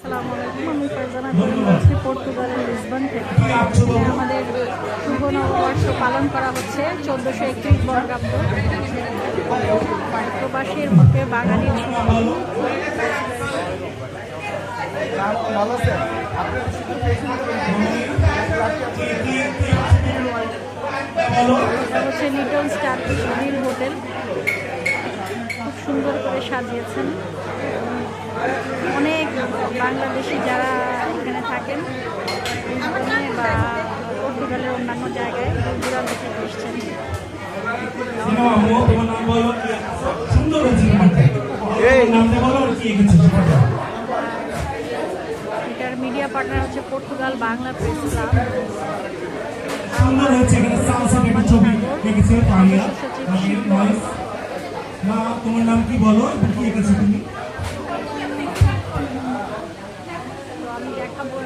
আসসালামু আলাইকুম, আমি ফারজানা করিম বলছি পর্তুগালের লিসবন থেকে। আমাদের শুভ নববর্ষ পালন করা হচ্ছে 1431 বর্গাব্দ। প্রবাসীর পক্ষে বাঙালির ছুটি। এটা হচ্ছে লিটল স্টার গ্রিল হোটেল, খুব সুন্দর করে সাজিয়েছেন। অনেক বাংলাদেশি যারা এখানে থাকেন বা পর্তুগালের অন্যান্য জায়গায় দূরান্ত থেকে এসছেন। এটার মিডিয়া পার্টনার হচ্ছে পর্তুগাল বাংলা প্রেস ক্লাব। তোমার নাম কি বলো? কি এঁকেছো তুমি? আমি দেখাবো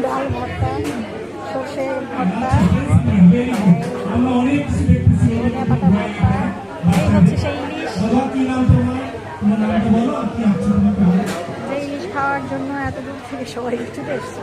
ডাল ভর্তা, সর্ষে ভর্তা, পাতা ভর্তা। এই হচ্ছে সেই ইলিশ, যে ইলিশ খাওয়ার জন্য এত দূর থেকে সবাই ছুটে এসছে।